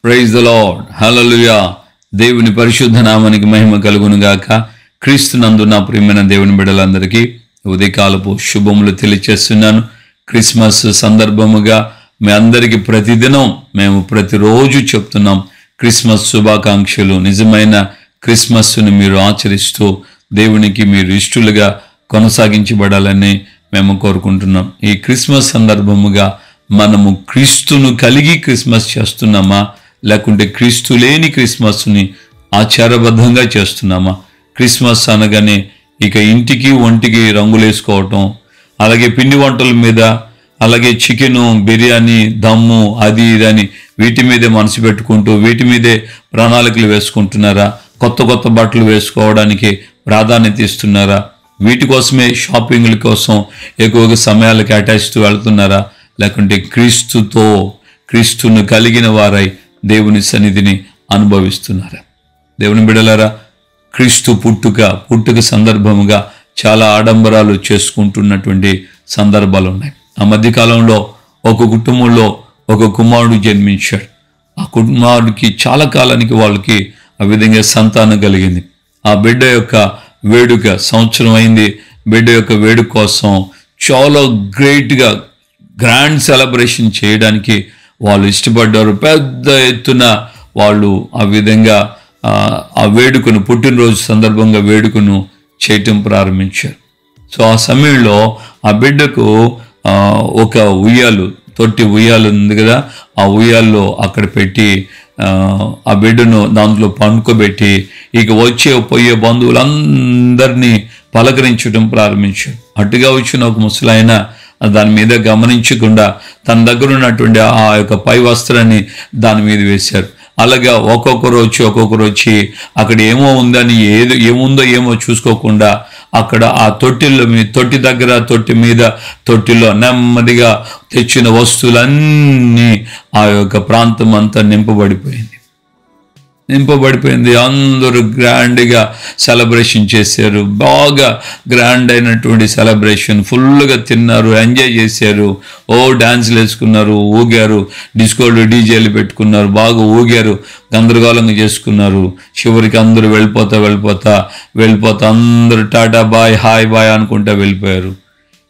Praise the lord, హల్లెలూయా. దేవుని పరిశుద్ధ నామానికి మహిమ కలుగును గాక. క్రీస్తునందు నా ప్రియమైన దేవుని బిడ్డలందరికీ ఉదయకాలపు శుభములు తెలియచేస్తున్నాను. క్రిస్మస్ సందర్భముగా మీ అందరికీ ప్రతిదినం మేము ప్రతిరోజు చెప్తున్నాం క్రిస్మస్ శుభాకాంక్షలు. నిజమైన క్రిస్మస్ను మీరు ఆచరిస్తూ దేవునికి మీరు ఇష్టలుగా కొనసాగించబడాలని మేము కోరుకుంటున్నాం. ఈ క్రిస్మస్ సందర్భముగా మనము క్రీస్తును కలిగి క్రిస్మస్ చేస్తున్నామా, లేకుంటే క్రీస్తు లేని క్రిస్మస్ని ఆచారబద్ధంగా చేస్తున్నామా? క్రిస్మస్ అనగానే ఇక ఇంటికి ఒంటికి రంగులు వేసుకోవటం, అలాగే పిండి వంటల మీద, అలాగే చికెను, బిర్యానీ, దమ్ము, అది ఇదని వీటి మీదే మనసు పెట్టుకుంటూ వీటి మీదే ప్రణాళికలు వేసుకుంటున్నారా? కొత్త కొత్త బట్టలు వేసుకోవడానికి ప్రాధాన్యత ఇస్తున్నారా? వీటి కోసమే షాపింగ్ల కోసం ఎక్కువగా సమయాలు కేటాయిస్తూ వెళ్తున్నారా? లేకుంటే క్రీస్తును కలిగిన వారై దేవుని సన్నిధిని అనుభవిస్తున్నారా? దేవుని బిడ్డలారా, క్రీస్తు పుట్టుక సందర్భముగా చాలా ఆడంబరాలు చేసుకుంటున్నటువంటి సందర్భాలు ఉన్నాయి. ఆ మధ్యకాలంలో ఒక కుటుంబంలో ఒక కుమారుడు జన్మించాడు. ఆ కుమారుడికి చాలా కాలానికి వాళ్ళకి ఆ విధంగా సంతానం కలిగింది. ఆ బిడ్డ యొక్క వేడుక సంవత్సరం అయింది. బిడ్డ యొక్క వేడుక కోసం చాలా గ్రేట్గా గ్రాండ్ సెలబ్రేషన్ చేయడానికి వాళ్ళు ఇష్టపడ్డారు. పెద్ద ఎత్తున వాళ్ళు ఆ విధంగా ఆ వేడుకను, పుట్టినరోజు సందర్భంగా వేడుకను చేయటం ప్రారంభించారు. సో ఆ సమయంలో ఆ బిడ్డకు ఒక తొట్టి ఉయ్యాలు ఉంది కదా, ఆ ఉయ్యాల్లో అక్కడ పెట్టి ఆ బిడ్డను దాంట్లో పండుకోబెట్టి ఇక పోయే బంధువులందరినీ పలకరించడం ప్రారంభించాడు. అటుగా వచ్చిన ఒక ముసలాయన దాని మీద గమనించకుండా తన దగ్గర ఉన్నటువంటి ఆ యొక్క పై వస్త్రాన్ని దాని మీద వేశారు. అలాగా ఒక్కొక్కరు వచ్చి అక్కడ ఏమో ఉందని ఏముందో ఏమో చూసుకోకుండా అక్కడ ఆ తొట్టిలో నెమ్మదిగా తెచ్చిన వస్తువులన్నీ ఆ యొక్క ప్రాంతం అంతా నింపబడిపోయింది. అందరూ గ్రాండ్గా సెలబ్రేషన్ చేశారు. బాగా గ్రాండ్ అయినటువంటి సెలబ్రేషన్, ఫుల్గా తిన్నారు, ఎంజాయ్ చేశారు. డ్యాన్స్లు వేసుకున్నారు, ఊగారు, డిస్కోలు డీజేలు పెట్టుకున్నారు, బాగా ఊగారు, గందరగోళంగా చేసుకున్నారు. చివరికి అందరూ వెళ్ళిపోతా అందరూ టాటా బాయ్, హాయ్ బాయ్ అనుకుంటా వెళ్ళిపోయారు.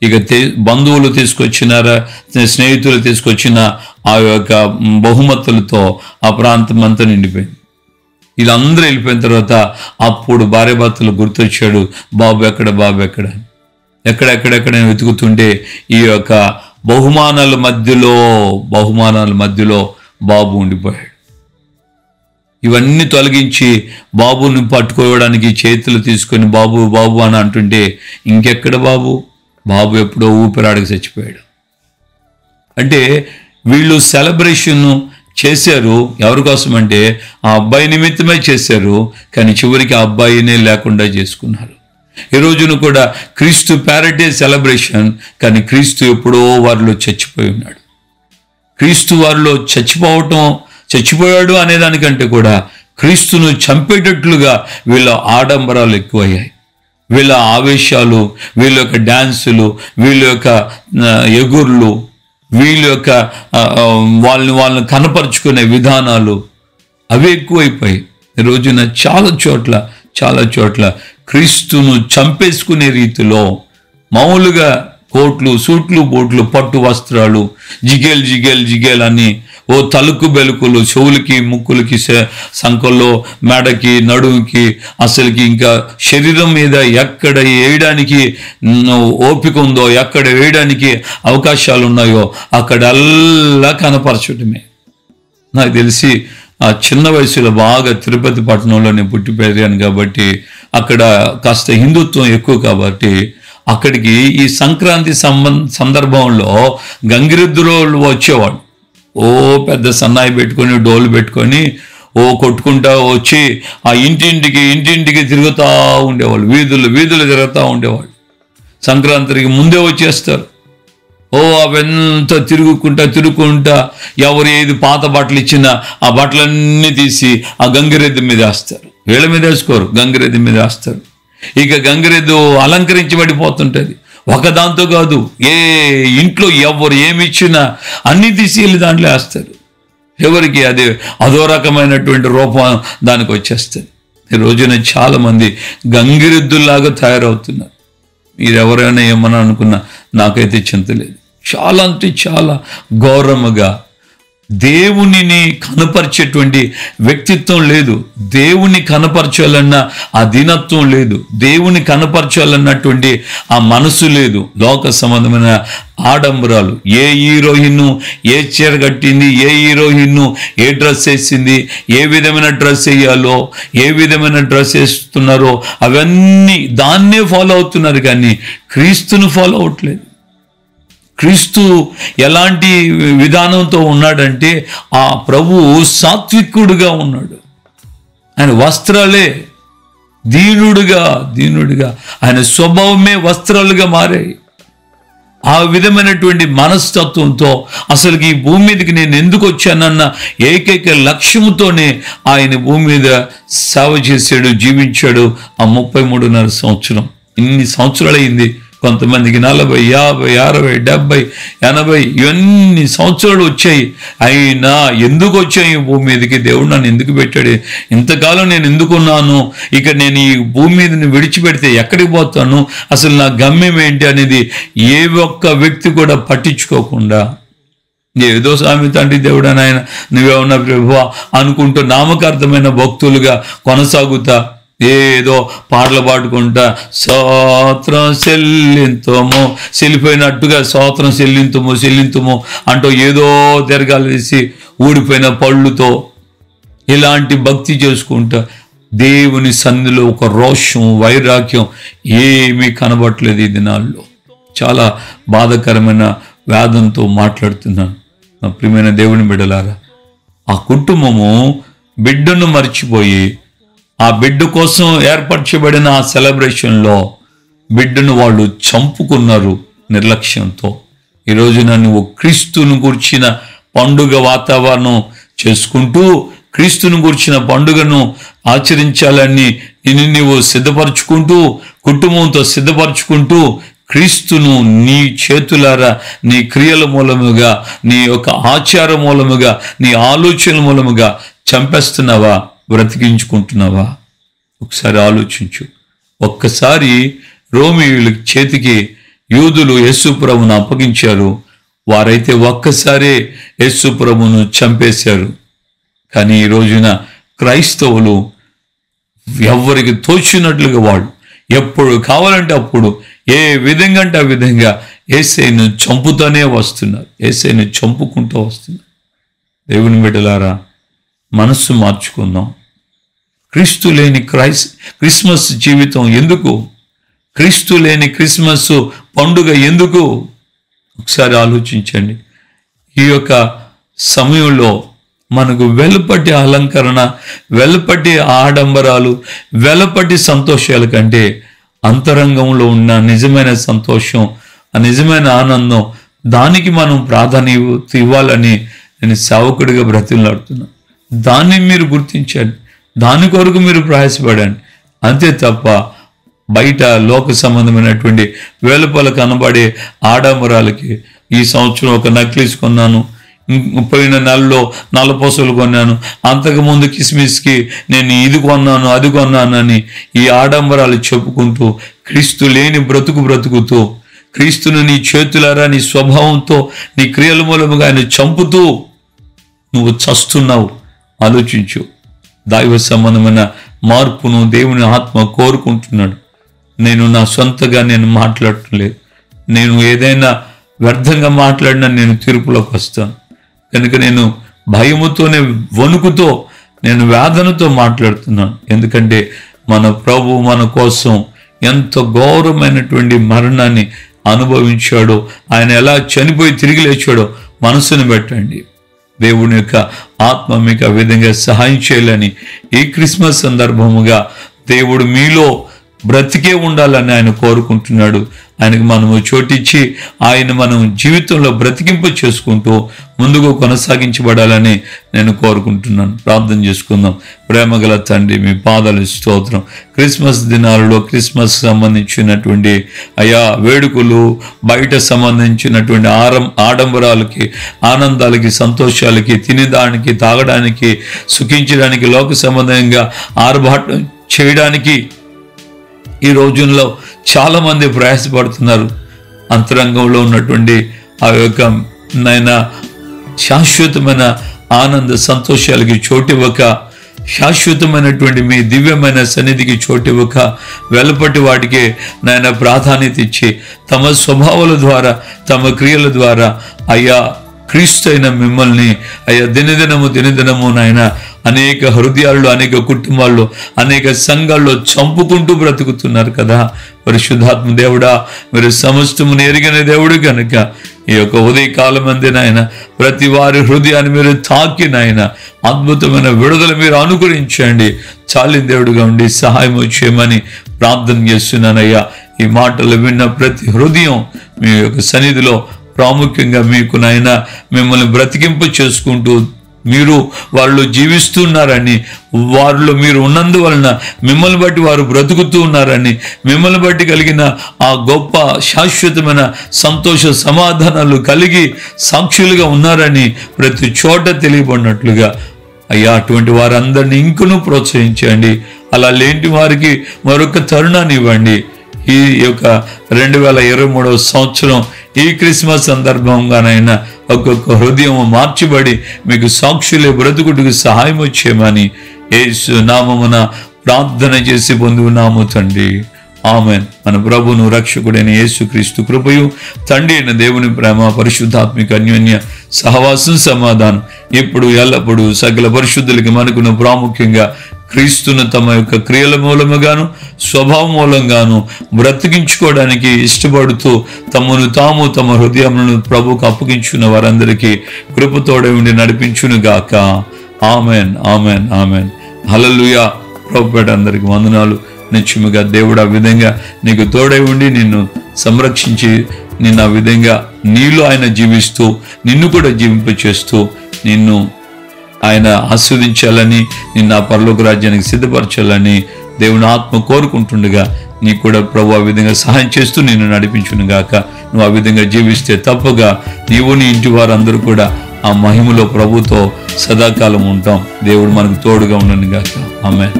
ఇక బంధువులు తీసుకొచ్చినారా, స్నేహితులు తీసుకొచ్చిన ఆ యొక్క బహుమతులతో ఆ ప్రాంతం అంతా నిండిపోయింది. వీళ్ళందరూ వెళ్ళిపోయిన తర్వాత అప్పుడు భార్యాభర్తలు గుర్తొచ్చాడు, బాబు ఎక్కడెక్కడ వెతుకుతుంటే ఈ యొక్క బహుమానాల మధ్యలో బాబు ఉండిపోయాడు. ఇవన్నీ తొలగించి బాబుని పట్టుకోవడానికి చేతులు తీసుకొని బాబు అని అంటుంటే ఇంకెక్కడ బాబు ఎప్పుడో ఊపిరాడకి చచ్చిపోయాడు. అంటే వీళ్ళు సెలబ్రేషన్ చేశారు. ఎవరి కోసం అంటే ఆ అబ్బాయి నిమిత్తమే చేశారు, కానీ చివరికి ఆ అబ్బాయినే లేకుండా చేసుకున్నారు. ఈ రోజును కూడా క్రీస్తు ప్యారడే సెలబ్రేషన్, కానీ క్రీస్తు ఎప్పుడో వారిలో చచ్చిపోయి ఉన్నాడు. క్రీస్తు వారిలో చచ్చిపోయాడు అనేదానికంటే కూడా క్రీస్తును చంపేటట్లుగా వీళ్ళ ఆడంబరాలు ఎక్కువయ్యాయి. వీళ్ళ ఆవేశాలు, వీళ్ళ యొక్క డ్యాన్సులు, వీళ్ళ యొక్క ఎగుర్లు, వీళ్ళ యొక్క వాళ్ళని కనపరుచుకునే విధానాలు అవి ఎక్కువైపోయాయి. ఈ రోజున చాలా చోట్ల క్రీస్తును చంపేసుకునే రీతిలో మామూలుగా కోట్లు, సూట్లు, బూట్లు, పట్టు వస్త్రాలు, జిగేల్ అని తలుకు బెలుకులు, చెవులకి, ముక్కులకి, సంకల్లో, మెడకి, నడుముకి, అసలుకి ఇంకా శరీరం మీద ఎక్కడ వేయడానికి ఓపిక ఉందో, ఎక్కడ వేయడానికి అవకాశాలు ఉన్నాయో అక్కడల్లా కనపరచటమే. నాకు తెలిసి ఆ చిన్న వయసులో బాగా తిరుపతి పట్టణంలో నేను పుట్టి పెరిగాను కాబట్టి అక్కడ కాస్త హిందుత్వం ఎక్కువ కాబట్టి అక్కడికి ఈ సంక్రాంతి సందర్భంలో గంగిరెద్దులో వచ్చేవాడు. పెద్ద సన్నాయి పెట్టుకొని, డోలు పెట్టుకొని కొట్టుకుంటా వచ్చి ఆ ఇంటింటికి తిరుగుతూ ఉండేవాళ్ళు, వీధులు తిరుగుతూ ఉండేవాళ్ళు. సంక్రాంతికి ముందే వచ్చేస్తారు. అవంతా తిరుగుకుంటా ఎవరు ఏది పాత బట్టలు ఇచ్చినా ఆ బట్టలన్నీ తీసి ఆ గంగిరెద్దు మీద వేస్తారు. వీళ్ళ మీద వేసుకోరు, గంగిరెద్దు మీద వేస్తారు. ఇక గంగిరెద్దు అలంకరించబడిపోతుంటుంది. ఒకదాంతో కాదు, ఏ ఇంట్లో ఎవరు ఏమి ఇచ్చినా అన్ని తీసి వెళ్ళి దాంట్లో వేస్తారు. ఎవరికి అది అదో రకమైనటువంటి రూపం దానికి వచ్చేస్తుంది. ఈ రోజున చాలామంది గంగిరెద్దుల్లాగా తయారవుతున్నారు. మీరెవరైనా ఏమన్నా అనుకున్నా నాకైతే చింత లేదు. చాలా అంటే చాలా ఘోరముగా దేవునిని కనపరిచేటువంటి వ్యక్తిత్వం లేదు. దేవుని కనపరచాలన్న ఆ దీనత్వం లేదు. దేవుని కనపరచాలన్నటువంటి ఆ మనసు లేదు. లోక సంబంధమైన ఆడంబరాలు, ఏ హీరోయిన్ ఏ చీర కట్టింది, ఏ హీరోయిన్ ఏ డ్రెస్ వేసింది, ఏ విధమైన డ్రెస్ వేయాలో, ఏ విధమైన డ్రెస్ వేస్తున్నారో అవన్నీ దాన్నే ఫాలో అవుతున్నారు, కానీ క్రీస్తును ఫాలో అవట్లేదు. క్రీస్తు ఎలాంటి విధానంతో ఉన్నాడంటే ఆ ప్రభువు సాత్వికుడుగా ఉన్నాడు. ఆయన వస్త్రాలే దీనుడుగా ఆయన స్వభావమే వస్త్రాలుగా మారాయి. ఆ విధమైనటువంటి మనస్తత్వంతో అసలుకి ఈ భూమి మీదకి నేను ఎందుకు వచ్చానన్న ఏకైక లక్ష్యంతోనే ఆయన భూమి మీద సేవ చేశాడు, జీవించాడు. ఆ 33.5 సంవత్సరం, ఇన్ని సంవత్సరాలు అయింది. కొంతమందికి 40, 50, 60, 70, 80 ఇవన్నీ సంవత్సరాలు వచ్చాయి. అయినా ఎందుకు వచ్చాయి ఈ భూమి మీదకి? దేవుడు నన్ను ఎందుకు పెట్టాడు? ఇంతకాలం నేను ఎందుకున్నాను? ఇక నేను ఈ భూమి మీదని విడిచిపెడితే ఎక్కడికి పోతాను? అసలు నా గమ్యం ఏంటి అనేది ఏ ఒక్క వ్యక్తి కూడా పట్టించుకోకుండా ఏదో స్వామి తండ్రి దేవుడు నాయన నువ్వేమన్నా ప్రభువా అనుకుంటూ నామకార్థమైన భక్తులుగా కొనసాగుతా ఏదో పాటలు పాడుకుంటా స్తోత్రం చెల్లింతుము, చెల్లిపోయినట్టుగా స్తోత్రం చెల్లింతుము అంటూ ఏదో తిరగాలేసి ఊడిపోయిన పళ్ళుతో ఇలాంటి భక్తి చేసుకుంటా దేవుని సన్నిధిలో ఒక రోషం, వైరాగ్యం ఏమీ కనబడట్లేదు ఈ దినాల్లో. చాలా బాధాకరమైన వేదంతో మాట్లాడుతున్నాను. నా ప్రియమైన దేవుని బిడ్డలారా, ఆ కుటుంబము బిడ్డను మర్చిపోయి ఆ బిడ్డ కోసం ఏర్పరచబడిన ఆ సెలబ్రేషన్లో బిడ్డను వాళ్ళు చంపుకున్నారు నిర్లక్ష్యంతో. ఈ రోజున నువ్వు క్రీస్తును గుర్చిన పండుగ వాతావరణం చేసుకుంటూ క్రీస్తును గుర్చిన పండుగను ఆచరించాలని నువ్వు సిద్ధపరచుకుంటూ కుటుంబంతో సిద్ధపరచుకుంటూ క్రీస్తును నీ చేతులారా, నీ క్రియల మూలముగా, నీ యొక్క ఆచార మూలముగా, నీ ఆలోచన మూలముగా చంపేస్తున్నావా, బ్రతికించుకుంటున్నావా? ఒకసారి ఆలోచించు. ఒక్కసారి రోమియోల చేతికి యూదులు యేసు ప్రభువును అప్పగించారు. వారైతే ఒక్కసారే యేసు ప్రభువును చంపేశారు. కానీ ఈ రోజున క్రైస్తవులు ఎవరికి తోచినట్లుగా వాళ్ళు ఎప్పుడు కావాలంటే అప్పుడు ఏ విధంగా అంటే ఆ విధంగా యేసయ్యను చంపుతూనే వస్తున్నారు, యేసయ్యను చంపుకుంటూ వస్తున్నారు. దేవుని బిడ్డలారా, మనస్సు మార్చుకుందాం. క్రీస్తు లేని క్రిస్మస్ జీవితం ఎందుకు? క్రీస్తు లేని క్రిస్మస్ పండుగ ఎందుకు? ఒకసారి ఆలోచించండి. ఈ యొక్క సమయంలో మనకు వెలుపటి అలంకరణ, వెలుపటి ఆడంబరాలు, వెలుపటి సంతోషాల కంటే అంతరంగంలో ఉన్న నిజమైన సంతోషం, ఆ నిజమైన ఆనందం, దానికి మనం ప్రాధాన్యత ఇవ్వాలని నేను సేవకుడిగా బ్రతిమలాడుతున్నాను. దాన్ని మీరు గుర్తించండి, దాని కొరకు మీరు ప్రయాసపడండి. అంతే తప్ప బయట లోక సంబంధమైనటువంటి వెలుపల కనబడే ఆడంబరాలకి ఈ సంవత్సరం ఒక నక్లీస్ కొన్నాను, పోయిన నెలలో నల్లపూసలు కొన్నాను, అంతకుముందు కిస్మిస్కి నేను ఇది కొన్నాను అది కొన్నానని ఈ ఆడంబరాలు చెప్పుకుంటూ క్రీస్తు లేని బ్రతుకుతూ క్రీస్తును నీ చేతులారా, నీ స్వభావంతో, నీ క్రియల మూలముగా ఆయన చంపుతూ నువ్వు చస్తున్నావు. ఆలోచించు. దైవ సంబంధమైన మార్పును దేవుని ఆత్మ కోరుకుంటున్నాడు. నేను నా సొంతగా నేను మాట్లాడటం లేదు. నేను ఏదైనా వ్యర్థంగా మాట్లాడినా నేను తీర్పులోకి వస్తాను. కనుక నేను భయముతోనే, వణుకుతో, నేను వేదనతో మాట్లాడుతున్నాను. ఎందుకంటే మన ప్రభు మన కోసం ఎంత ఘోరమైనటువంటి మరణాన్ని అనుభవించాడో, ఆయన ఎలా చనిపోయి తిరిగి లేచాడో మనసును పెట్టండి. దేవుని యొక్క ఆత్మ మీకు ఆ విధంగా సహాయం చేయాలని ఈ క్రిస్మస్ సందర్భముగా దేవుడు మీలో బ్రతికే ఉండాలని ఆయన కోరుకుంటున్నాడు. ఆయనకు మనము చోటిచ్చి ఆయన మనం జీవితంలో బ్రతికింప చేసుకుంటూ ముందుకు కొనసాగించబడాలని నేను కోరుకుంటున్నాను. ప్రార్థన చేసుకుందాం. ప్రేమగల తండ్రి, మీ పాదాలు స్తోత్రం. క్రిస్మస్ దినాలలో క్రిస్మస్ సంబంధించినటువంటి అయా వేడుకలు, బయట సంబంధించినటువంటి ఆడంబరాలకి, ఆనందాలకి, సంతోషాలకి, తినేదానికి, తాగడానికి, సుఖించడానికి, లోక సంబంధంగా ఆర్భాటం చేయడానికి ఈ రోజుల్లో చాలామంది ప్రయాసపడుతున్నారు. అంతరంగంలో ఉన్నటువంటి ఆ యొక్క నాయన శాశ్వతమైన ఆనంద సంతోషాలకి చోటివ్వక, శాశ్వతమైనటువంటి మీ దివ్యమైన సన్నిధికి చోటివ్వక, వెలపటి వాటికే నాయన ప్రాధాన్యత ఇచ్చి తమ స్వభావాల ద్వారా, తమ క్రియల ద్వారా అయ్యా క్రీస్తు అయిన మిమ్మల్ని అయ్యా దినదినము నాయన అనేక హృదయాల్లో, అనేక కుటుంబాల్లో, అనేక సంఘాల్లో చంపుకుంటూ బ్రతుకుతున్నారు కదా. పరిశుద్ధాత్మ దేవుడా, మీరు సమస్తమును ఎరిగిన దేవుడు కనుక ఈ యొక్క ఉదయకాలం అందే నాయన ప్రతి వారి హృదయాన్ని మీరు తాకి నాయన అద్భుతమైన విడుదల మీరు అనుగ్రహించండి. చాలిన దేవుడుగా ఉండి సహాయం చేయమని ప్రార్థన చేస్తున్నానయ్యా. ఈ మాటలు విన్న ప్రతి హృదయం మీ యొక్క సన్నిధిలో ప్రాముఖ్యంగా మీకు నాయన మిమ్మల్ని బ్రతికింప చేసుకుంటూ మీరు వాళ్ళు జీవిస్తున్నారని, వారిలో మీరు ఉన్నందువలన మిమ్మల్ని బట్టి వారు బ్రతుకుతూ ఉన్నారని, మిమ్మల్ని బట్టి కలిగిన ఆ గొప్ప శాశ్వతమైన సంతోష సమాధానాలు కలిగి సాక్షులుగా ఉన్నారని ప్రతి చోట తెలియబడినట్లుగా అయ్యా అటువంటి వారందరినీ ఇంకనూ ప్రోత్సహించండి. అలా లేని వారికి మరొక తరుణాన్ని ఇవ్వండి. ఈ యొక్క 2023వ సంవత్సరం ఈ క్రిస్మస్ సందర్భంగానైనా ఒక్కొక్క హృదయం మార్చబడి మీకు సాక్షులే బ్రతుకుటకు సహాయం చేయమని యేసు నామమున ప్రార్థన చేసి పొందుకున్నాము తండ్రి. ఆమెన్. మన ప్రభువును రక్షకుడైన యేసుక్రీస్తు కృపయు, తండ్రి అయిన దేవుని ప్రేమ, పరిశుద్ధాత్మిక అన్యోన్య సహవాసం, సమాధానం ఇప్పుడు ఎల్లప్పుడూ సకల పరిశుద్ధులకి మనకును ప్రాముఖ్యంగా క్రీస్తును తమ యొక్క క్రియల మూలముగాను, స్వభావ మూలంగాను బ్రతికించుకోవడానికి ఇష్టపడుతూ తమను తాము తమ హృదయములను ప్రభువుకు అప్పగించున్న వారందరికీ కృపతోడే ఉండి నడిపించును గాక. Amen, amen, amen. హల్లెలూయా. ప్రభుపేట అందరికి వందనాలు. నిత్యముగా దేవుడు ఆ విధంగా నీకు తోడై ఉండి నిన్ను సంరక్షించి నిన్ను ఆ విధంగా నీలో ఆయన జీవిస్తూ నిన్ను కూడా జీవింపచేస్తూ నిన్ను ఆయన ఆస్వాదించాలని, నిన్ను ఆ పరలోక రాజ్యానికి సిద్ధపరచాలని దేవుని ఆత్మ కోరుకుంటుండగా నీకు కూడా ప్రభు ఆ విధంగా సహాయం చేస్తూ నిన్ను నడిపించును గాక. నువ్వు ఆ విధంగా జీవిస్తే తప్పగా నీవు నీ ఇంటి వారందరూ కూడా ఆ మహిమలో ప్రభుతో సదాకాలం ఉంటాం. దేవుడు మనకు తోడుగా ఉండను గాక. ఆమేన్.